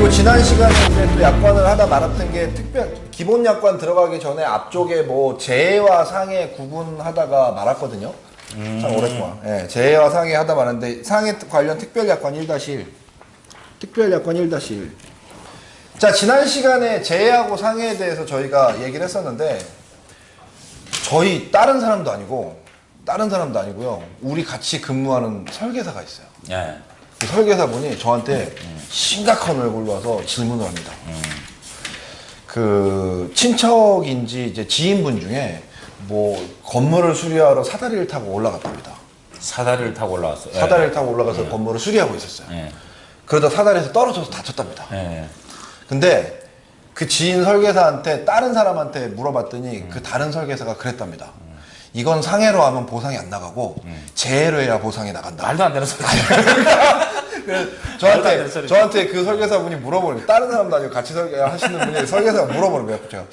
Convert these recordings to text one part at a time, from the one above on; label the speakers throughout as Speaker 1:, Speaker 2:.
Speaker 1: 그리고 지난 시간에 이제 또 약관을 하다 말았던 게 기본 약관 들어가기 전에 앞쪽에 뭐 재해와 상해 구분하다가 말았거든요. 참 오랫동안. 예, 재해와 상해 하다 말았는데 상해 관련 특별 약관 1-1. 특별 약관 1-1. 자, 지난 시간에 재해하고 상해에 대해서 저희가 얘기를 했었는데 저희 다른 사람도 아니고요. 우리 같이 근무하는 설계사가 있어요.
Speaker 2: 예.
Speaker 1: 그 설계사분이 저한테 심각한 얼굴로 와서 질문을 합니다. 그 친척인지 이제 지인분 중에 뭐 건물을 수리하러 사다리를 타고 올라갔답니다.
Speaker 2: 사다리를 타고 올라왔어요.
Speaker 1: 사다리를 타고 올라가서 건물을 수리하고 있었어요.
Speaker 2: 예.
Speaker 1: 그러다 사다리에서 떨어져서 다쳤답니다.
Speaker 2: 예.
Speaker 1: 근데 그 지인 설계사한테 다른 사람한테 물어봤더니 그 다른 설계사가 그랬답니다. 이건 상해로 하면 보상이 안 나가고 재해로 해야 보상이 나간다.
Speaker 2: 말도 안 되는 소리.
Speaker 1: 저한테 그 설계사분이 물어보는 거예요. 다른 사람도 아니고 같이 설계하시는 분이 설계사가 물어보는 거예요. 제가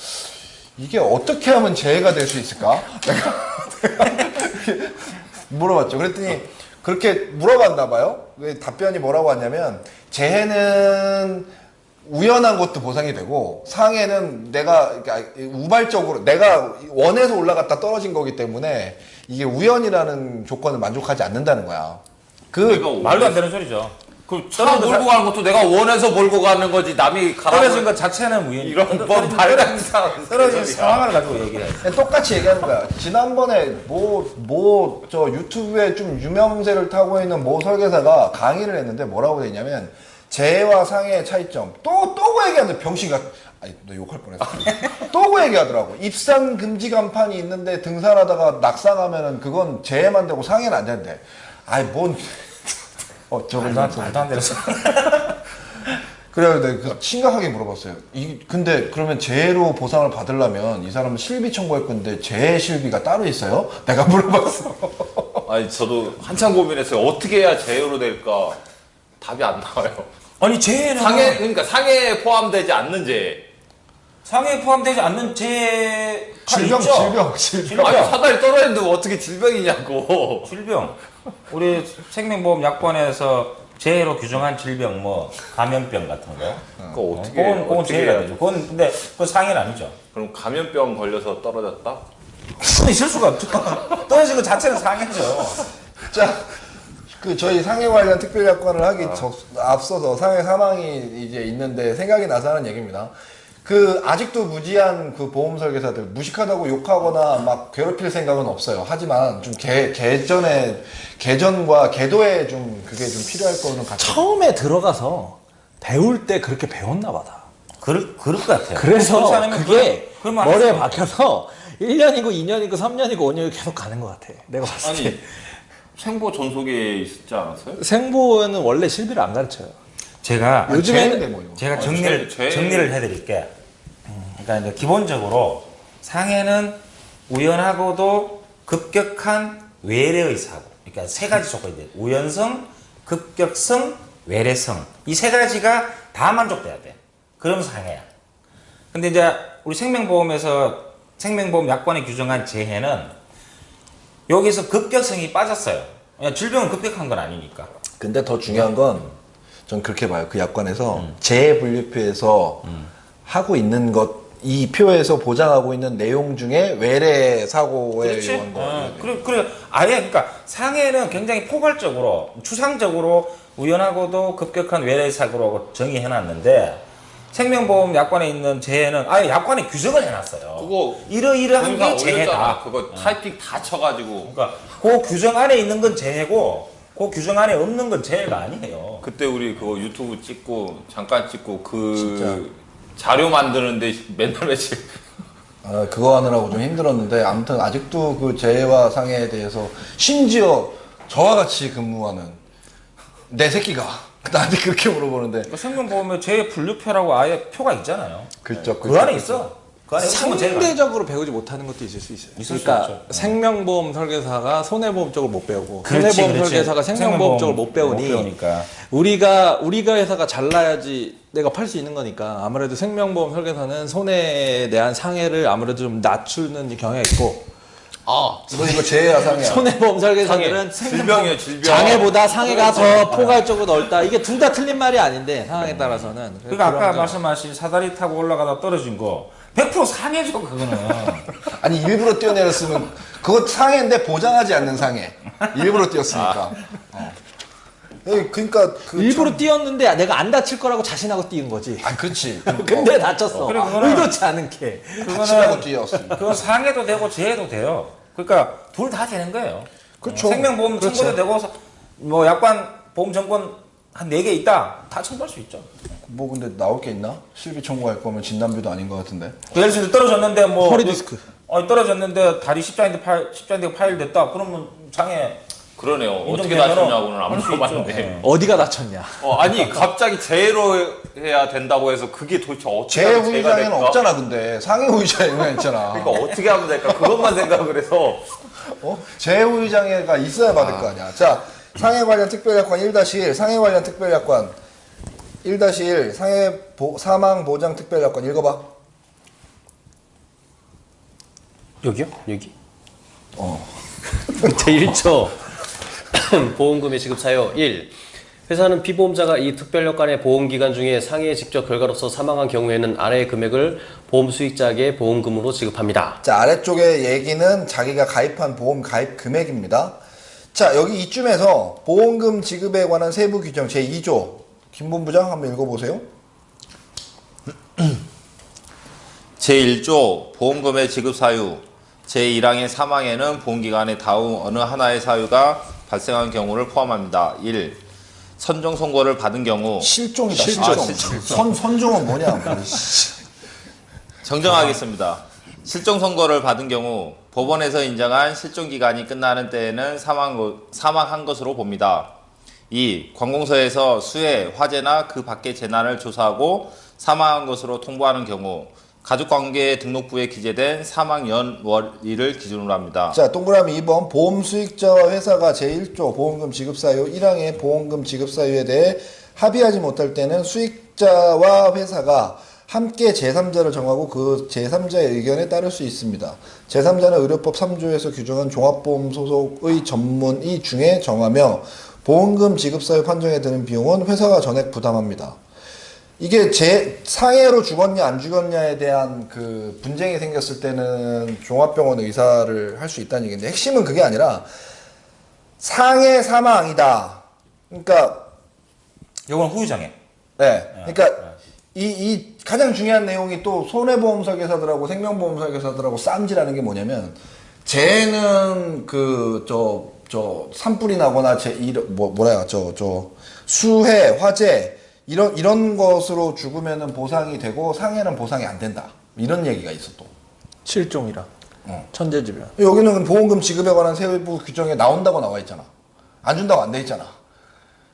Speaker 1: 이게 어떻게 하면 재해가 될 수 있을까? 내가 물어봤죠. 그랬더니 그렇게 물어봤나 봐요. 답변이 뭐라고 왔냐면 재해는 우연한 것도 보상이 되고 상해는 내가 그러니까 우발적으로 내가 원해서 올라갔다 떨어진 거기 때문에 이게 우연이라는 조건을 만족하지 않는다는 거야.
Speaker 2: 말도 안 되는 소리죠.
Speaker 3: 차 몰고 가는 것도 내가 원해서 몰고 가는 거지 남이 가라고
Speaker 2: 떨어진 것 자체는 우연히
Speaker 3: 이런 뭐 말도
Speaker 2: 떨어진 상황을 가지고 얘기를 해요.
Speaker 1: 똑같이 얘기하는 거야. 지난번에 저 유튜브에 좀 유명세를 타고 있는 모 설계사가 강의를 했는데 뭐라고 돼 있냐면 재해와 상해의 차이점 또 그 얘기하는데 병신가 아니 너 욕할 뻔했어. 또 그 얘기하더라고. 입산 금지 간판이 있는데 등산하다가 낙상하면은 그건 재해만 되고 상해는 안 되는데 아이 뭔 저거
Speaker 2: 말도 안 되는 소리.
Speaker 1: 그래서 내가 심각하게 물어봤어요. 근데 그러면 재해로 보상을 받으려면 이 사람은 실비 청구할 건데 재해 실비가 따로 있어요? 내가 물어봤어.
Speaker 3: 아니 저도 한참 고민했어요. 어떻게 해야 제어로 될까 답이 안 나와요.
Speaker 2: 아니 재해는
Speaker 3: 그러니까 상해에 포함되지 않는 재해.
Speaker 2: 상해에 포함되지 않는 재해가
Speaker 1: 질병.
Speaker 3: 아니 사다리 떨어졌는데 어떻게 질병이냐고.
Speaker 2: 질병. 우리 생명보험 약관에서 재해로 규정한 질병 뭐 감염병 같은 거.
Speaker 3: 그거
Speaker 2: 그건 재해가 되죠. 그건 근데 그건 상해는 아니죠.
Speaker 3: 그럼 감염병 걸려서 떨어졌다?
Speaker 2: 그건 있을 수가 없죠. 떨어진 것 자체는 상해죠.
Speaker 1: 자, 그 저희 상해 관련 특별 약관을 하기 앞서서 상해 사망이 이제 있는데 생각이 나서 하는 얘기입니다. 그 아직도 무지한 그 보험 설계사들 무식하다고 욕하거나 막 괴롭힐 생각은 없어요. 하지만 좀 개전과 계도에 좀 그게 좀 필요할 거는 같아요.
Speaker 4: 처음에 들어가서 배울 때 그렇게 배웠나 봐다.
Speaker 2: 그럴 것 같아요.
Speaker 4: 그래서
Speaker 2: 그렇지 않으면
Speaker 4: 그게
Speaker 2: 그러면
Speaker 4: 머리에
Speaker 2: 하죠.
Speaker 4: 박혀서 1년이고 2년이고 3년이고 5년이고 계속 가는 것 같아. 내가 봤을 때.
Speaker 3: 아니 생보 전속에 있지 않았어요?
Speaker 4: 생보는 원래 실비를 안 가르쳐요.
Speaker 2: 제가
Speaker 1: 요즘에는 뭐 이거.
Speaker 2: 제가
Speaker 3: 아니,
Speaker 2: 정리를
Speaker 3: 죄-
Speaker 2: 정리를 해드릴게. 그러니까 이제 기본적으로 상해는 우연하고도 급격한 외래의 사고. 그러니까 세 가지 조건이 돼요. 우연성, 급격성, 외래성. 이 세 가지가 다 만족돼야 돼. 그럼 상해야. 근데 이제 우리 생명보험에서 생명보험 약관에 규정한 재해는 여기서 급격성이 빠졌어요. 그냥 질병은 급격한 건 아니니까.
Speaker 1: 근데 더 중요한 건 전 그렇게 봐요. 그 약관에서 재해 분류표에서 하고 있는 것 이 표에서 보장하고 있는 내용 중에 외래 사고에
Speaker 2: 그렇지?
Speaker 1: 의한 거.
Speaker 2: 그래. 아예, 그러니까 상해는 굉장히 포괄적으로, 추상적으로 우연하고도 급격한 외래 사고라고 정의해놨는데, 생명보험 약관에 있는 재해는 아예 약관에 규정을 해놨어요.
Speaker 3: 그거
Speaker 2: 이러이러한
Speaker 3: 동영상
Speaker 2: 게 재해다.
Speaker 3: 올렸잖아. 그거 타이핑 다 쳐가지고
Speaker 2: 그러니까 그 규정 안에 있는 건 재해고, 그 규정 안에 없는 건 재해가 아니에요.
Speaker 3: 그때 우리 그거 유튜브 찍고 잠깐 찍고 그
Speaker 1: 진짜.
Speaker 3: 자료 만드는데 맨날 며칠
Speaker 1: 그거 하느라고 좀 힘들었는데 아무튼 아직도 그 재해와 상해에 대해서 심지어 저와 같이 근무하는 내 새끼가 나한테 그렇게 물어보는데
Speaker 2: 그러니까 생명보험에 재해 분류표라고 아예 표가 있잖아요.
Speaker 1: 그쵸,
Speaker 2: 그 안에 있어. 그 안에 있으면 재해가 아니에요.
Speaker 4: 상대적으로 배우지 못하는 것도 있을 수 있어요.
Speaker 2: 있을 수
Speaker 4: 그러니까
Speaker 2: 있죠.
Speaker 4: 생명보험 설계사가 손해보험 쪽을 못 배우고
Speaker 2: 그렇지,
Speaker 4: 손해보험
Speaker 2: 그렇지.
Speaker 4: 설계사가 생명보험 쪽을 못 배우니
Speaker 2: 배우니까.
Speaker 4: 우리가 회사가 잘나야지 내가 팔 수 있는 거니까 아무래도 생명보험 설계사는 손해에 대한 상해를 아무래도 좀 낮추는 경향이 있고
Speaker 1: 너 이거 재해야 상해야.
Speaker 4: 손해보험 설계사들은
Speaker 3: 질병이에요, 질병.
Speaker 4: 장애보다 상해가 더 포괄적으로 넓다. 이게 둘 다 틀린 말이 아닌데 상황에 따라서는.
Speaker 2: 그러니까 아까
Speaker 4: 그런
Speaker 2: 말씀하신 사다리 타고 올라가다 떨어진 거 100% 상해죠 그거는.
Speaker 1: 아니 일부러 뛰어내렸으면 그거 상해인데 보장하지 않는 상해. 일부러 뛰었으니까. 그러니까 그
Speaker 4: 일부러
Speaker 1: 참-
Speaker 4: 뛰었는데 내가 안 다칠 거라고 자신하고 뛰은 거지.
Speaker 1: 아 그렇지.
Speaker 4: 근데 다쳤어.
Speaker 2: 그래, 그거는-
Speaker 4: 의도치 않은 게.
Speaker 1: 다치라고 뛰었어.
Speaker 2: 그건 상해도 되고 재해도 돼요. 그러니까 둘 다 되는 거예요.
Speaker 1: 그렇죠.
Speaker 2: 생명보험
Speaker 1: 그렇죠.
Speaker 2: 청구도 되고 뭐 약관 보험 정권 한 4개 있다. 다 청구할 수 있죠.
Speaker 1: 뭐 근데 나올 게 있나? 실비 청구할 거면 진단비도 아닌 것 같은데.
Speaker 2: 예를 들어서 떨어졌는데 뭐
Speaker 4: 허리 디스크.
Speaker 2: 떨어졌는데 다리 십자인대 파열됐다. 그러면 장애
Speaker 3: 그러네요. 어떻게
Speaker 2: 인정되면은
Speaker 3: 다쳤냐고는 안
Speaker 2: 할수 있죠.
Speaker 3: 물어봤는데.
Speaker 4: 어디가 다쳤냐?
Speaker 3: 아니 갑자기 재해로 해야 된다고 해서 그게 도대체 어떻게
Speaker 1: 재해
Speaker 3: 하면 재해가
Speaker 1: 후유장애는
Speaker 3: 될까?
Speaker 1: 없잖아 근데 상해 후유장애가 있잖아.
Speaker 3: 그러니까 어떻게 하면 될까? 그것만 생각을 해서
Speaker 1: 재해 후유장애가 있어야 받을 거 아니야. 자 상해 관련 특별약관 1-1 상해 관련 특별약관 1-1 사망 보장 특별약관 읽어봐.
Speaker 5: 여기요? 여기? 제1조 보험금의 지급 사유 1. 회사는 피보험자가 이 특별여건의 보험기간 중에 상해의 직접 결과로서 사망한 경우에는 아래의 금액을 보험 수익자에게 보험금으로 지급합니다.
Speaker 1: 자 아래쪽의 얘기는 자기가 가입한 보험 가입 금액입니다. 자 여기 이쯤에서 보험금 지급에 관한 세부 규정 제2조 김본부장 한번 읽어보세요.
Speaker 3: 제1조 보험금의 지급 사유 제1항의 사망에는 보험기간의 다음 어느 하나의 사유가 발생한 경우를 포함합니다. 1. 선종 선고를 받은 경우
Speaker 1: 실종이다.
Speaker 3: 실종.
Speaker 1: 실종. 선종은 뭐냐? 뭐.
Speaker 3: 정정하겠습니다. 실종 선고를 받은 경우 법원에서 인정한 실종 기간이 끝나는 때에는 사망한 것으로 봅니다. 2. 관공서에서 수해, 화재나 그 밖의 재난을 조사하고 사망한 것으로 통보하는 경우 가족관계 등록부에 기재된 사망 연월일을 기준으로 합니다.
Speaker 1: 자, 동그라미 2번 보험 수익자와 회사가 제1조 보험금 지급 사유 1항의 보험금 지급 사유에 대해 합의하지 못할 때는 수익자와 회사가 함께 제3자를 정하고 그 제3자의 의견에 따를 수 있습니다. 제3자는 의료법 3조에서 규정한 종합보험 소속의 전문의 중에 정하며 보험금 지급 사유 판정에 드는 비용은 회사가 전액 부담합니다. 이게 상해로 죽었냐 안 죽었냐에 대한 그 분쟁이 생겼을 때는 종합병원 의사를 할 수 있다는 얘기인데 핵심은 그게 아니라 상해 사망이다. 그러니까
Speaker 2: 이건 후유장애.
Speaker 1: 네. 그러니까 이 가장 중요한 내용이 또 손해보험 설계사들하고 생명보험 설계사들하고 쌈질하는 게 뭐냐면 쟤는 저 산불이 나거나 수해 화재 이런 것으로 죽으면은 보상이 되고 상해는 보상이 안 된다. 이런 얘기가 있어 또.
Speaker 4: 실종이라. 천재지변.
Speaker 1: 여기는 보험금 지급에 관한 세부 규정에 나온다고 나와 있잖아. 안 준다고 안 돼 있잖아.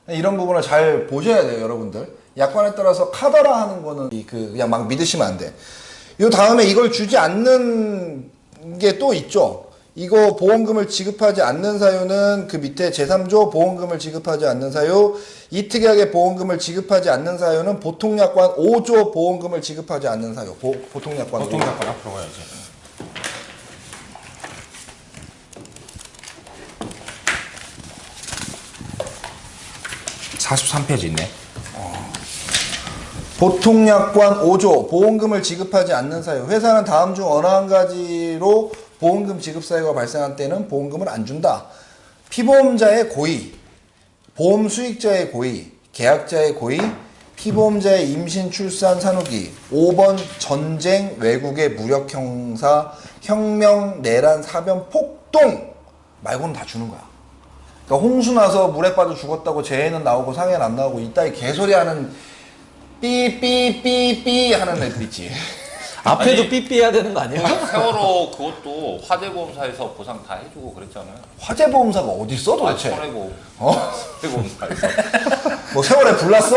Speaker 1: 이런 부분을 잘 보셔야 돼요, 여러분들. 약관에 따라서 카더라 하는 거는 그냥 막 믿으시면 안 돼. 요 다음에 이걸 주지 않는 게 또 있죠. 이거 보험금을 지급하지 않는 사유는 그 밑에 제3조 보험금을 지급하지 않는 사유, 이 특약의 보험금을 지급하지 않는 사유는 보통약관 5조 보험금을 지급하지 않는 사유. 보통약관 5조.
Speaker 2: 보통약관 앞으로 가야지. (43페이지) 있네.
Speaker 1: 보통약관 5조 보험금을 지급하지 않는 사유. 회사는 다음 중 어느 한 가지로 보험금 지급 사유가 발생한 때는 보험금을 안 준다. 피보험자의 고의, 보험 수익자의 고의, 계약자의 고의, 피보험자의 임신, 출산, 산후기. 5번 전쟁, 외국의 무력 형사, 혁명, 내란, 사변, 폭동 말고는 다 주는 거야. 그러니까 홍수 나서 물에 빠져 죽었다고 재해는 나오고 상해는 안 나오고 이따위 개소리 하는 삐삐삐삐 하는 애들 있지.
Speaker 4: 앞에도 삐삐해야 되는 거 아니야?
Speaker 3: 세월호 그것도 화재보험사에서 보상 다 해주고 그랬잖아요.
Speaker 1: 화재보험사가 어디 있어 도대체?
Speaker 3: 손해보험. 손해보험사에서.
Speaker 1: 뭐 세월에 불났어?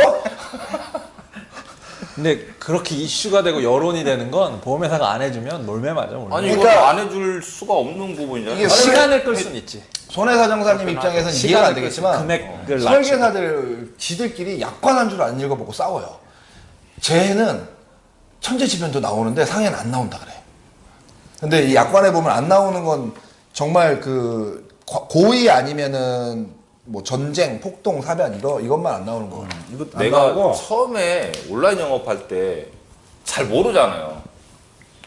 Speaker 4: 근데 그렇게 이슈가 되고 여론이 되는 건 보험회사가 안 해주면 몰매 맞아. 몰매.
Speaker 3: 아니
Speaker 1: 그러니까
Speaker 3: 이거 안 해줄 수가 없는 부분이잖아요.
Speaker 1: 이게
Speaker 4: 시간을 끌 수는 있지.
Speaker 1: 손해사정사님 입장에서는 이해가 안 되겠지만
Speaker 4: 금액을
Speaker 1: 설계사들 지들끼리 약관 한 줄 안 읽어보고 싸워요. 재해는 천재지변도 나오는데 상해는 안 나온다 그래. 근데 이 약관에 보면 안 나오는 건 정말 그 고의 아니면은 뭐 전쟁, 폭동, 사변 이것만 안 나오는 거.
Speaker 2: 이거 안
Speaker 3: 내가
Speaker 2: 나오고
Speaker 3: 처음에 온라인 영업할 때 잘 모르잖아요.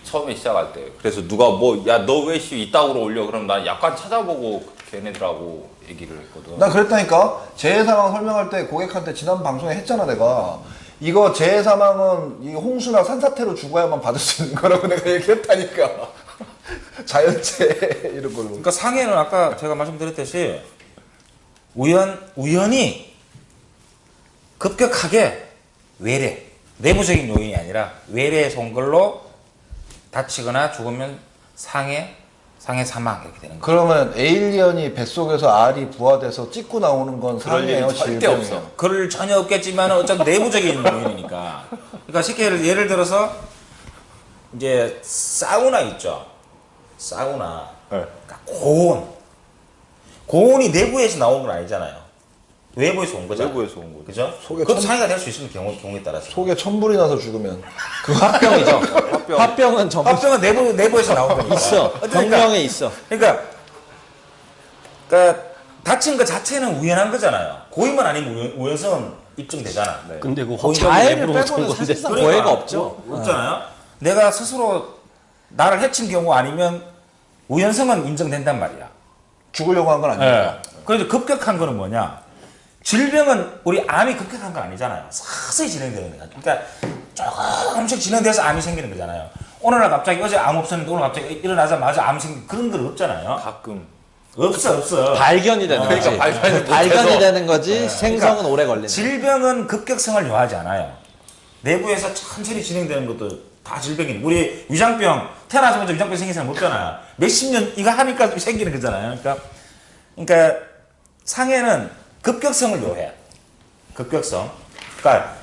Speaker 3: 처음에 시작할 때. 그래서 누가 뭐, 야, 너 왜 이따구로 올려? 그럼 난 약간 찾아보고 걔네들하고 얘기를 했거든.
Speaker 1: 나 그랬다니까. 재해 상황 설명할 때 고객한테 지난 방송에 했잖아 내가. 이거 재해 사망은 이 홍수나 산사태로 죽어야만 받을 수 있는 거라고 내가 얘기했다니까. 자연재해 이런 걸로.
Speaker 2: 그러니까 상해는 아까 제가 말씀드렸듯이 우연히 급격하게 외래 내부적인 요인이 아니라 외래에서 온 걸로 다치거나 죽으면 상해 사망 이렇게 되는 거예요.
Speaker 1: 그러면 에일리언이 뱃속에서 알이 부화돼서 찍고 나오는 건
Speaker 3: 그럴
Speaker 1: 상해예요,
Speaker 3: 일이 절대
Speaker 1: 질병이에요?
Speaker 3: 없어.
Speaker 2: 그럴 전혀 없겠지만 어차피 내부적인 요인이니까. 그러니까 쉽게 예를 들어서 이제 사우나 있죠. 사우나.
Speaker 1: 네.
Speaker 2: 그러니까 고온이 내부에서 나온 건 아니잖아요. 외부에서 온 거잖아요.
Speaker 3: 외부에서 온 거죠.
Speaker 2: 그죠?
Speaker 1: 속에
Speaker 2: 그것도
Speaker 1: 천-
Speaker 2: 상해가 될 수 있는 경우에 따라서.
Speaker 1: 속에 천불이 나서 죽으면
Speaker 4: 그 화병이죠.
Speaker 3: 화병.
Speaker 4: 화병은 전부
Speaker 2: 합병은 내부에서 나온 거니까.
Speaker 4: 있어.
Speaker 2: 어쩌니까.
Speaker 4: 병명에 있어.
Speaker 2: 그러니까 다친 거 자체는 우연한 거잖아요. 고의만 아니면 우연성은 입증되잖아.
Speaker 5: 근데 그
Speaker 2: 거의
Speaker 5: 화병이
Speaker 4: 자해를
Speaker 5: 내부로
Speaker 4: 빼고는
Speaker 5: 온 건데.
Speaker 4: 사실상
Speaker 2: 그러니까
Speaker 4: 오해가 없죠.
Speaker 2: 없잖아요. 내가 스스로 나를 해친 경우 아니면 우연성은 인정된단 말이야.
Speaker 1: 죽으려고 한 건 아니니까.
Speaker 2: 그래서 급격한 거는 뭐냐? 질병은 우리 암이 급격한 건 아니잖아요. 서서히 진행되는 거야. 그러니까 조금씩 진행돼서 암이 생기는 거잖아요. 오늘 날 갑자기 어제 암 없었는데 오늘 갑자기 일어나자마자 암 생긴 그런 건 없잖아요.
Speaker 3: 가끔.
Speaker 2: 없어.
Speaker 4: 발견이 되는
Speaker 3: 그러니까
Speaker 4: 거지.
Speaker 3: 발견이
Speaker 4: 발견이
Speaker 3: 못해서.
Speaker 4: 되는 거지. 생성은
Speaker 2: 그러니까
Speaker 4: 오래 걸리는.
Speaker 2: 질병은 급격성을 요하지 않아요. 내부에서 천천히 진행되는 것도 다 질병이에요. 우리 위장병 태어나자마자 위장병 생긴 사람 없잖아요. 몇십 년 이거 하니까 생기는 거잖아요. 그러니까 상해는 급격성을 요해. 급격성. 그러니까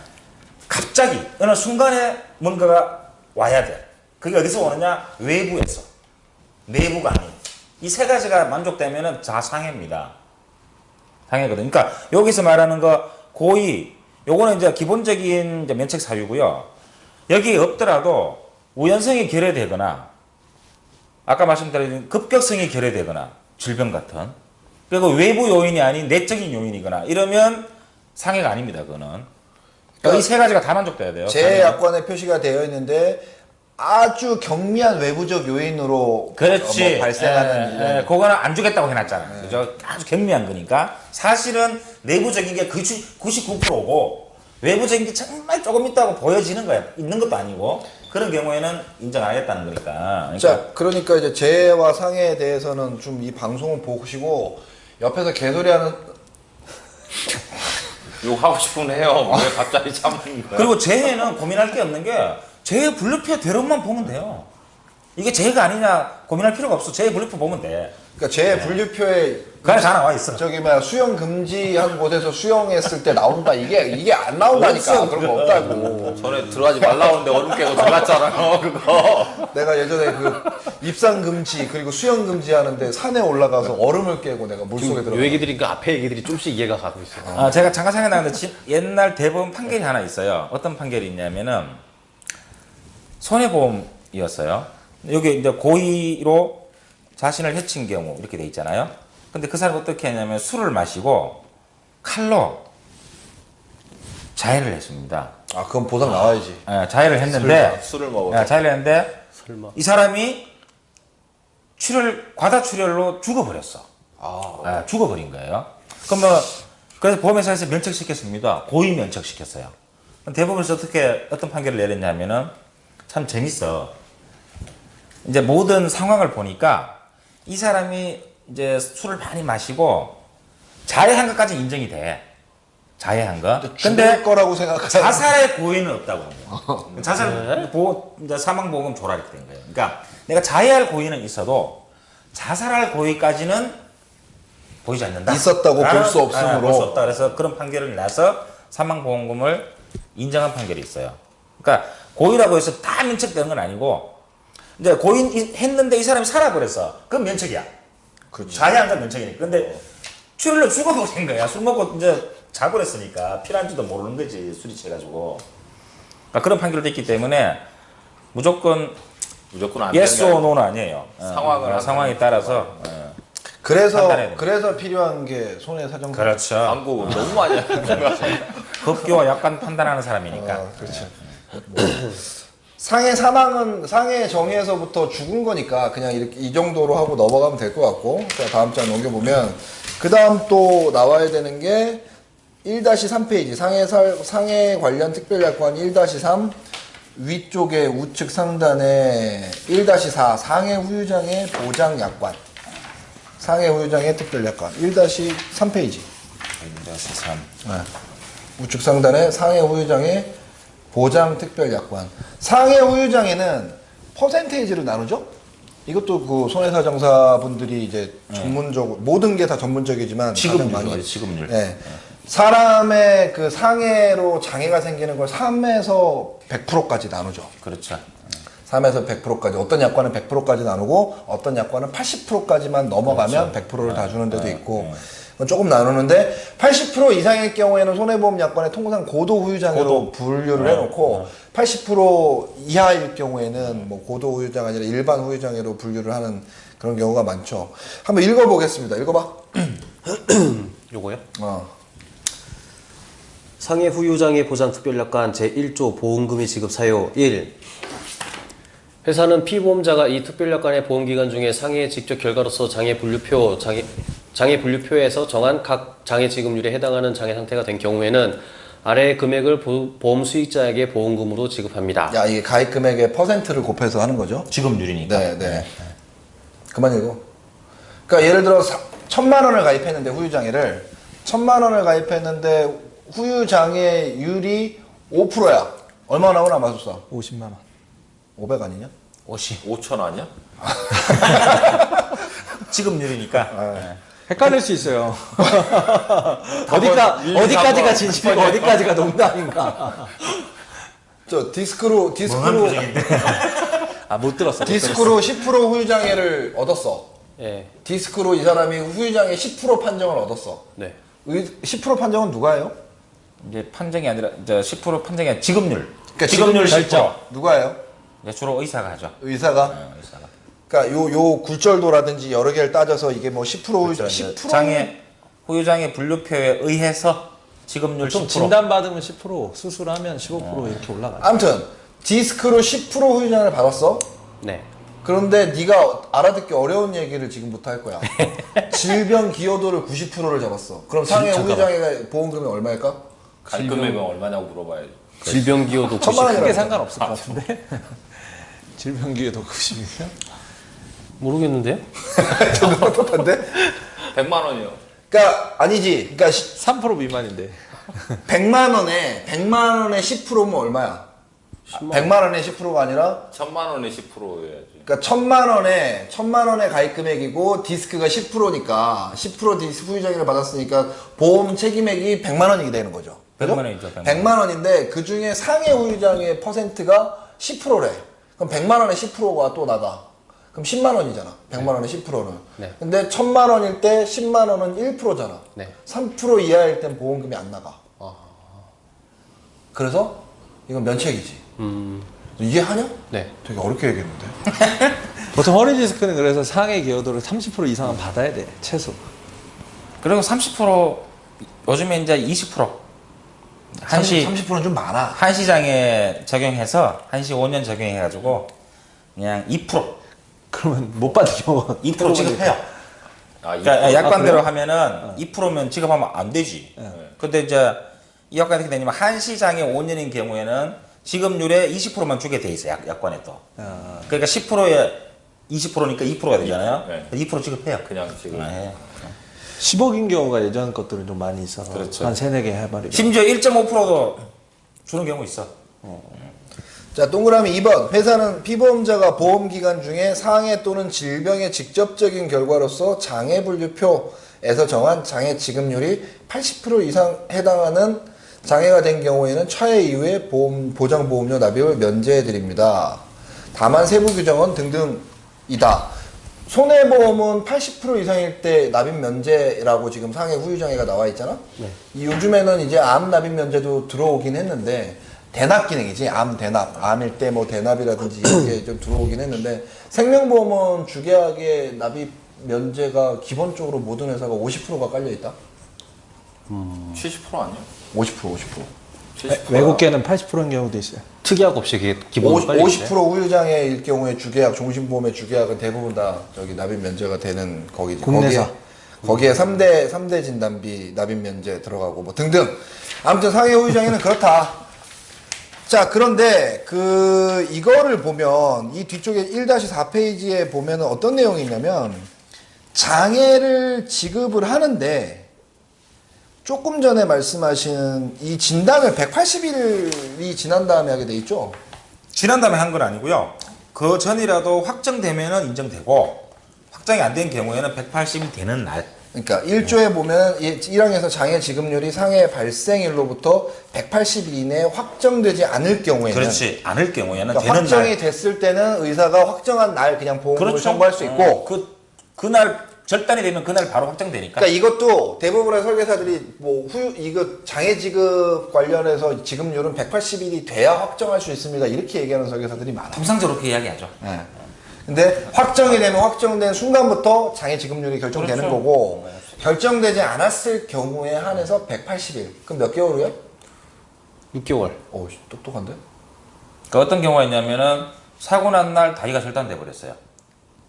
Speaker 2: 갑자기 어느 순간에 뭔가가 와야 돼. 그게 어디서 오느냐? 외부에서. 내부가 아닌. 이 세 가지가 만족되면은 다 상해입니다. 상해거든. 그러니까 여기서 말하는 거 고의, 요거는 이제 기본적인 이제 면책 사유고요. 여기에 없더라도 우연성이 결여되거나 아까 말씀드린 급격성이 결여되거나 질병 같은 그리고 외부 요인이 아닌 내적인 요인이거나 이러면 상해가 아닙니다. 그거는. 이 세 가지가 다 만족돼야 돼요.
Speaker 1: 재해약관에 표시가 되어 있는데 아주 경미한 외부적 요인으로
Speaker 2: 그렇지.
Speaker 1: 뭐 발생하는 이런
Speaker 2: 그거는 안 주겠다고 해놨잖아요. 그죠? 아주 경미한 거니까. 사실은 내부적인 게 99%고 외부적인 게 정말 조금 있다고 보여지는 거야. 있는 것도 아니고. 그런 경우에는 인정 안 하겠다는 거니까.
Speaker 1: 자, 그러니까 이제 재해와 상해에 대해서는 좀 이 방송을 보시고 옆에서 개소리하는
Speaker 3: 욕하고 싶으면 해요. 왜 갑자기 참는 거야?
Speaker 2: 그리고 재해는 고민할 게 없는 게 재해 분류표 대로만 보면 돼요. 이게 재해가 아니냐 고민할 필요가 없어. 재해 분류표 보면 돼.
Speaker 1: 그러니까 재해 분류표에
Speaker 2: 그 안에 다 나와 있어.
Speaker 1: 저기 뭐야 수영 금지한 곳에서 수영했을 때 나온다 이게 안 나온다니까.
Speaker 3: 없어,
Speaker 1: 그런 거 없다고.
Speaker 3: 전에 들어가지 말라는데 얼음 깨고 들어갔잖아요. 그거.
Speaker 1: 내가 예전에 그 입상 금지 그리고 수영 금지 하는데 산에 올라가서 얼음을 깨고 내가 물속에
Speaker 5: 요
Speaker 1: 들어가.
Speaker 5: 얘기들이 그 앞에 얘기들이 좀씩 이해가 가고 있어요.
Speaker 2: 제가 잠깐 생각나는데 옛날 대법원 판결이 하나 있어요. 어떤 판결이 있냐면은 손해보험이었어요. 여기 이제 고의로 자신을 해친 경우 이렇게 돼 있잖아요. 근데 그 사람이 어떻게 했냐면 술을 마시고 칼로 자해를 했습니다.
Speaker 1: 아 그건 보상 나와야지.
Speaker 2: 자해를 했는데
Speaker 3: 술을 먹어서.
Speaker 2: 자해를 했는데
Speaker 5: 설마.
Speaker 2: 이 사람이 과다 출혈로 죽어버렸어. 죽어버린 거예요. 그러면 그래서 보험회사에서 면책시켰습니다. 고의 면책시켰어요. 대법원에서 어떤 판결을 내렸냐면은 참 재밌어. 이제 모든 상황을 보니까 이 사람이 이제 술을 많이 마시고 자해한 것까지 인정이 돼. 자해한 거.
Speaker 1: 죽을 거라고 생각하는.
Speaker 2: 자살의 고의는 없다고 합니다. 자살 이제 사망보험 조라 이렇게 된 거예요. 그러니까 내가 자해할 고의는 있어도 자살할 고의까지는 보이지 않는다.
Speaker 1: 있었다고 볼 수 없으므로.
Speaker 2: 볼 수 없다. 그래서 그런 판결을 내서 사망보험금을 인정한 판결이 있어요. 그러니까 고의라고 해서 다 면책되는 건 아니고 이제 고의했는데 이 사람이 살아버렸어. 그건 면책이야.
Speaker 1: 그렇지.
Speaker 2: 자해한 건 면책이니까. 근데 출혈로 죽어버린 거야. 술 먹고 이제 자버렸으니까 피난지도 모르는 거지. 술이 취해가지고. 그러니까 그런 판결도 있기 때문에 무조건
Speaker 3: 무조건 안
Speaker 2: yes
Speaker 3: 되는
Speaker 2: or
Speaker 3: 게
Speaker 2: no는 아니에요. 상황에 따라서. 판단해야
Speaker 1: 그래서 필요한 게 손해사정사.
Speaker 2: 그렇죠.
Speaker 3: 광고 너무 많이 하는 거 같아요.
Speaker 2: 법규와 약관 판단하는 사람이니까.
Speaker 1: 그렇죠. 상해 정의에서부터 죽은 거니까 그냥 이렇게 이 정도로 하고 넘어가면 될 것 같고. 자, 다음 장 넘겨보면 그 다음 또 나와야 되는 게 1-3페이지 상해 관련 특별약관 1-3 위쪽에 우측 상단에 1-4 상해 후유장의 보장약관. 상해 후유장의 특별약관 1-3페이지.
Speaker 2: 1-3.
Speaker 1: 우측 상단에 상해 후유장의 보장 특별약관. 상해 후유장에는 퍼센테이지를 나누죠? 이것도 그 손해사정사분들이 이제 전문적으로 모든 게 다 전문적이지만 가장 많이
Speaker 2: 지급률.
Speaker 1: 예. 사람의 그 상해로 장애가 생기는 걸 3에서 100%까지 나누죠.
Speaker 2: 그렇죠.
Speaker 1: 3에서 100%까지. 어떤 약관은 100%까지 나누고 어떤 약관은 80%까지만 넘어가면 100%를 다 주는 데도 있고 조금 나누는데 80% 이상일 경우에는 손해보험 약관에 통상 고도 후유장애로 분류를 해놓고 80% 이하일 경우에는 뭐 고도 후유장 아니라 일반 후유장애로 분류를 하는 그런 경우가 많죠. 한번 읽어보겠습니다. 읽어봐.
Speaker 5: 요거요?
Speaker 1: 어.
Speaker 5: 상해 후유장애 보장 특별약관 제1조 보험금이 지급 사유 1. 회사는 피보험자가 이 특별약관의 보험기간 중에 상해의 직접 결과로서 장애 분류표에서 정한 각 장애 지급률에 해당하는 장애 상태가 된 경우에는 아래의 금액을 보험 수익자에게 보험금으로 지급합니다.
Speaker 1: 야, 이게 가입 금액의 퍼센트를 곱해서 하는 거죠?
Speaker 2: 지급률이니까.
Speaker 1: 네. 그만 읽어. 그러니까 예를 들어 1,000만 원을 가입했는데 후유장애를 1,000만 원을 가입했는데 후유장애율이 5%야. 얼마 나오나 마술사?
Speaker 4: 50만 원.
Speaker 1: 500 아니냐?
Speaker 3: 5천 아니야?
Speaker 2: 지급률이니까.
Speaker 1: 아.
Speaker 4: 헷갈릴 수 있어요. 어디까지가 진실이고 어디까지가 농담인가.
Speaker 1: 저 디스크로
Speaker 4: 못 들었어.
Speaker 1: 디스크로 10% 후유장애를 얻었어.
Speaker 5: 예.
Speaker 1: 디스크로 이 사람이 후유장애 10% 판정을 얻었어.
Speaker 5: 네.
Speaker 1: 10% 판정은 누가 해요?
Speaker 2: 이제 판정이 아니라 이제 10% 판정이 아니라 지급률.
Speaker 1: 그러니까
Speaker 2: 지급률 10%.
Speaker 1: 누가 해요?
Speaker 2: 이제 주로 의사가 하죠.
Speaker 1: 의사가?
Speaker 2: 의사가.
Speaker 1: 그러니까 요 굴절도라든지 여러 개를 따져서 이게 뭐 10%
Speaker 2: 그렇죠.
Speaker 1: 10%
Speaker 2: 장애 후유장애 분류표에 의해서 지급률
Speaker 4: 좀
Speaker 2: 10%.
Speaker 4: 진단받으면 10%, 수술하면 15% 이렇게 올라가요.
Speaker 1: 아무튼 디스크로 10% 후유장애를 받았어.
Speaker 5: 네.
Speaker 1: 그런데 네가 알아듣기 어려운 얘기를 지금부터 할 거야. 질병 기여도를 90%를 잡았어. 그럼 상해 후유장애가 보험금이 얼마일까?
Speaker 3: 가입 금액은 얼마냐고 물어봐야죠.
Speaker 5: 질병 기여도
Speaker 1: 1,000만 원이라고.
Speaker 4: 크게 상관없을 것 같은데. 질병기에도 90이면?
Speaker 5: 모르겠는데요?
Speaker 1: 저도 똑같은데?
Speaker 3: 100만 원이요.
Speaker 1: 그러니까 아니지. 그러니까
Speaker 4: 3% 미만인데.
Speaker 1: 100만 원에 10%면 얼마야? 100만 원에 10%가 아니라
Speaker 3: 1,000만 원에 10%여야지.
Speaker 1: 그러니까 1,000만 원의 가입 금액이고 디스크가 10%니까 10% 디스크 후유장애를 받았으니까 보험 책임액이 100만 원이 되는 거죠. 그죠?
Speaker 2: 100만 원이죠.
Speaker 1: 100만 원인데 그 중에 상해 후유장애 퍼센트가 10%래. 그럼 100만 원에 10%가 또 나가. 그럼 10만 원이잖아. 100만 원에 10%는.
Speaker 5: 네.
Speaker 1: 근데 1,000만 원일 때 10만 원은 1%잖아.
Speaker 5: 네.
Speaker 1: 3% 이하일 땐 보험금이 안 나가. 그래서 이건 면책이지. 이해하냐?
Speaker 5: 네.
Speaker 1: 되게 어렵게 얘기했는데.
Speaker 4: 보통 허리 디스크는 그래서 상해 기여도를 30% 이상은 받아야 돼. 최소.
Speaker 2: 그리고 30% 요즘에 이제 20% 한시
Speaker 1: 30%는 좀 많아.
Speaker 2: 한시장에 적용해서 한시 5년 적용해가지고 그냥 2%
Speaker 4: 그러면 못 받는 경우가
Speaker 2: 2% 지급해요.
Speaker 3: 아,
Speaker 2: 그러니까 약관대로
Speaker 4: 그래요?
Speaker 2: 하면은 2%면 지급하면 안 되지. 근데 이제 이 약관이 어떻게 되냐면 한시장에 5년인 경우에는 지급률의 20%만 주게 돼 있어요. 약관에 또. 그러니까 10%에 20%니까 2%가 되잖아요.
Speaker 3: 네.
Speaker 2: 2% 지급해요.
Speaker 3: 그냥 지금.
Speaker 2: 네.
Speaker 4: 10억인 경우가 예전 것들은 좀 많이 있어서
Speaker 2: 그렇죠.
Speaker 4: 한 3-4개 해버리고.
Speaker 2: 심지어 1.5%도 주는 경우 있어.
Speaker 1: 자, 동그라미 2번. 회사는 피보험자가 보험기간 중에 상해 또는 질병의 직접적인 결과로서 장애 분류표에서 정한 장애 지급률이 80% 이상 해당하는 장애가 된 경우에는 차해 이후에 보장보험료 납입을 면제해드립니다. 다만 세부 규정은 등등이다. 손해보험은 80% 이상일 때 납입 면제라고 지금 상해 후유장애가 나와 있잖아? 이 요즘에는 이제 암 납입 면제도 들어오긴 했는데 대납 기능이지. 암 대납, 암일 때 뭐 대납이라든지 이게 좀 들어오긴 했는데 생명보험은 주계약에 납입 면제가 기본적으로 모든 회사가 50%가 깔려 있다.
Speaker 3: 70% 아니야?
Speaker 1: 50%.
Speaker 4: 외국계는 80%인 경우도 있어요.
Speaker 5: 특약 없이 그게 기본으로 빨리
Speaker 1: 50% 후유장애일 경우에 주계약, 종신보험의 주계약은 대부분 다 저기 납입 면제가 되는 거기지.
Speaker 4: 국내사.
Speaker 1: 거기에 3대 진단비 납입 면제 들어가고 뭐 등등. 아무튼 상해 후유장애는 그렇다. 자, 그런데 이거를 보면 이 뒤쪽에 1-4페이지에 보면은 어떤 내용이 있냐면 장애를 지급을 하는데 조금 전에 말씀하신 이 진단을 180일이 지난 다음에 하게 돼 있죠?
Speaker 2: 지난 다음에 한 건 아니고요. 그 전이라도 확정되면은 인정되고 확정이 안 된 경우에는 180이 되는 날.
Speaker 1: 그러니까 1조에 보면 1항에서 장애 지급률이 상해 발생일로부터 180일 이내에 확정되지 않을 경우에는
Speaker 2: 그렇지. 않을 경우에는
Speaker 1: 그러니까
Speaker 2: 되는
Speaker 1: 확정이
Speaker 2: 날.
Speaker 1: 됐을 때는 의사가 확정한 날 그냥 보험금을
Speaker 2: 그렇죠.
Speaker 1: 청구할 수 있고
Speaker 2: 그날 절단이 되면 그날 바로 확정되니까.
Speaker 1: 그러니까 이것도 대부분의 설계사들이 뭐 이거 장애 지급 관련해서 지급률은 180일이 돼야 확정할 수 있습니다. 이렇게 얘기하는 설계사들이 많아요.
Speaker 2: 통상적으로 그렇게 이야기하죠.
Speaker 1: 네. 근데 확정이 되면 확정된 순간부터 장애 지급률이 결정되는
Speaker 2: 그렇죠.
Speaker 1: 거고 결정되지 않았을 경우에 한해서 180일. 그럼 몇 개월이야?
Speaker 5: 6개월.
Speaker 1: 오, 똑똑한데?
Speaker 2: 그 어떤 경우가 있냐면은 사고 난 날 다리가 절단돼 버렸어요.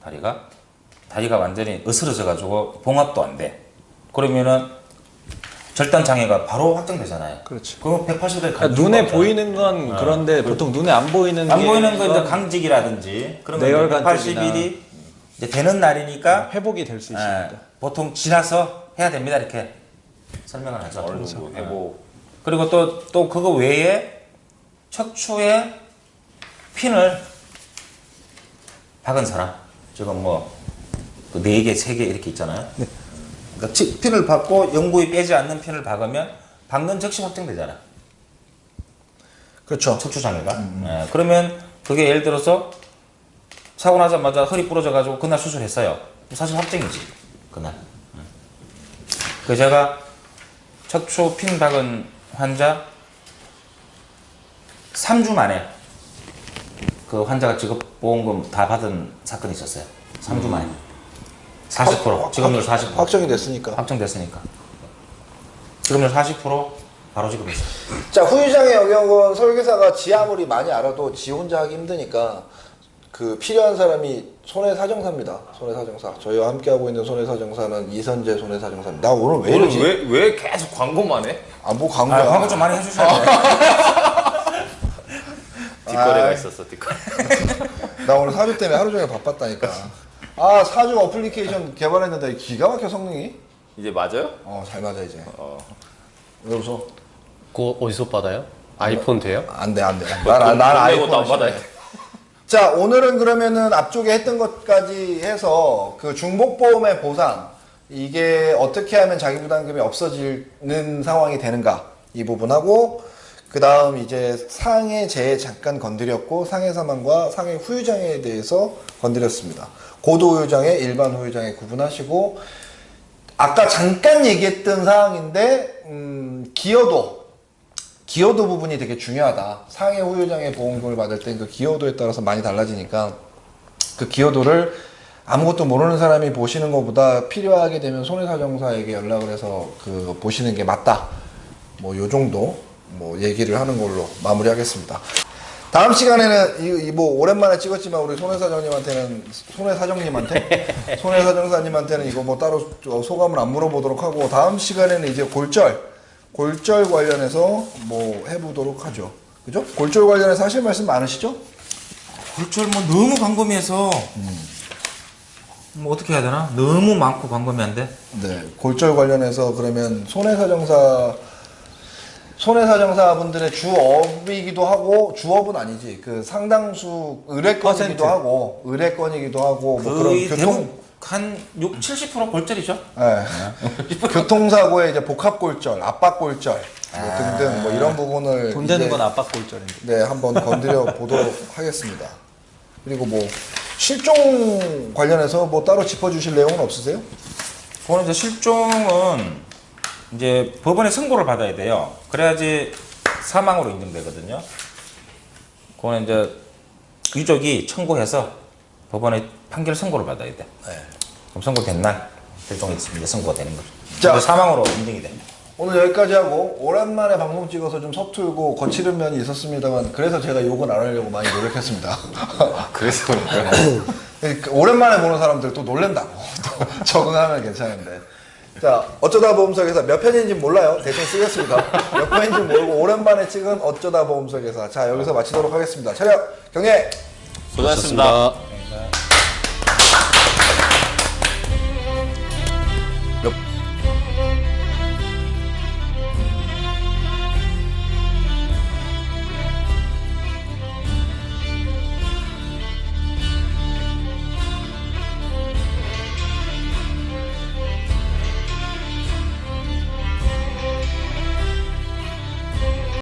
Speaker 2: 다리가 완전히 으스러져 가지고 봉합도 안 돼. 그러면은 절단 장애가 바로 확정되잖아요.
Speaker 4: 그렇지.
Speaker 2: 그럼 180일
Speaker 4: 그러니까 눈에 보이는 건 그런데 보통 눈에 안 보이는
Speaker 2: 안
Speaker 4: 게
Speaker 2: 보이는 건 이제
Speaker 4: 이건
Speaker 2: 강직이라든지 그러면
Speaker 4: 뇌혈관
Speaker 2: 180일이 이제 되는 날이니까
Speaker 4: 회복이 될 수 있습니다.
Speaker 2: 보통 지나서 해야 됩니다. 이렇게 설명을 하죠.
Speaker 3: 어느 정도 회복.
Speaker 2: 그리고 또 그거 외에 척추에 핀을 박은 사람 지금 뭐 4개, 3개 이렇게 있잖아요. 그러니까 핀을 박고 영구히 빼지 않는 핀을 박으면 박는 즉시 확정되잖아.
Speaker 1: 그렇죠.
Speaker 2: 척추 장애가. 그러면 그게 예를 들어서 사고 나자마자 허리 부러져 가지고 그날 수술했어요. 사실 확정이지 그날. 그래서 제가 척추 핀 박은 환자 3주 만에 그 환자가 지급보험금 다 받은 사건이 있었어요. 3주 만에. 40% 지급률 40%
Speaker 1: 확정이 됐으니까.
Speaker 2: 확정됐으니까. 지급률 40% 바로 지급했어요.
Speaker 1: 자, 후유장애 영역은 설계사가 지 아무리 많이 알아도 지 혼자 하기 힘드니까 그 필요한 사람이 손해사정사입니다. 손해사정사. 저희와 함께하고 있는 손해사정사는 이선재 손해사정사입니다. 나 오늘 왜 이러지?
Speaker 3: 왜 계속 광고만 해?
Speaker 1: 뭐 광고야.
Speaker 2: 광고 좀 많이 해주셔야 돼요.
Speaker 3: 뒷거래가 있었어, 뒷거래.
Speaker 1: 나 오늘 사주 때문에 하루 종일 바빴다니까. 아, 사주 어플리케이션 개발했는데 기가 막혀 성능이?
Speaker 3: 이제 맞아요?
Speaker 1: 잘 맞아 이제. 왜 웃어?
Speaker 5: 그거 어디서 받아요? 아이폰 돼요?
Speaker 1: 안 돼. 난
Speaker 3: 돈
Speaker 1: 아이폰
Speaker 3: 내고도 안 받아야 돼.
Speaker 1: 자, 오늘은 그러면은 앞쪽에 했던 것까지 해서 그 중복보험의 보상 이게 어떻게 하면 자기 부담금이 없어지는 상황이 되는가 이 부분하고 그 다음 이제 상해 재해 잠깐 건드렸고 상해 사망과 상해 후유장애에 대해서 건드렸습니다. 고도 후유장애, 일반 후유장애 구분하시고 아까 잠깐 얘기했던 사항인데 기여도 부분이 되게 중요하다. 상해 후유장애 보험금을 받을 때 그 기여도에 따라서 많이 달라지니까 그 기여도를 아무것도 모르는 사람이 보시는 것보다 필요하게 되면 손해사정사에게 연락을 해서 그 보시는 게 맞다. 뭐 요 정도 뭐 얘기를 하는 걸로 마무리하겠습니다. 다음 시간에는 뭐 오랜만에 찍었지만 우리 손해사정사님한테는 이거 뭐 따로 소감을 안 물어보도록 하고 다음 시간에는 이제 골절 관련해서 뭐 해보도록 하죠. 그죠? 골절 관련해서 하실 말씀 많으시죠?
Speaker 2: 골절 뭐 너무 광범위해서 뭐 어떻게 해야 되나? 너무 많고 광범위한데.
Speaker 1: 네, 골절 관련해서 그러면 손해사정사분들의 주업이기도 하고 주업은 아니지 그 상당수 의뢰건이기도 하고 뭐 그런
Speaker 2: 거의
Speaker 1: 교통
Speaker 2: 대부분 한 70% 골절이죠.
Speaker 1: 네. 교통사고의 이제 복합골절, 압박골절 뭐 등등 뭐 이런 부분을
Speaker 4: 돈 되는
Speaker 1: 이제
Speaker 4: 건 압박골절인데.
Speaker 1: 네, 한번 건드려 보도록 하겠습니다. 그리고 뭐 실종 관련해서 뭐 따로 짚어주실 내용은 없으세요?
Speaker 2: 그거는 이제 실종은 이제 법원에 선고를 받아야 돼요. 그래야지 사망으로 인정되거든요. 그거는 이제 유족이 청구해서 법원에 판결 선고를 받아야 돼. 그럼 선고된 날 결정이 있으면 이제 선고가 되는 거죠.
Speaker 1: 자.
Speaker 2: 근데 사망으로 인정이 됩니다.
Speaker 1: 오늘 여기까지 하고 오랜만에 방송 찍어서 좀 서툴고 거칠은 면이 있었습니다만 그래서 제가 욕은 안 하려고 많이 노력했습니다.
Speaker 3: 그래서 그런가요?
Speaker 1: 오랜만에 보는 사람들 또 놀랜다고 또 적응하면 괜찮은데. 자, 어쩌다 보험사 회사 몇 편인지 몰라요. 대충 쓰겠습니다. 몇 편인지 모르고 오랜만에 찍은 어쩌다 보험사 회사. 자, 여기서 마치도록 하겠습니다. 촬영 경례.
Speaker 3: 고생하셨습니다.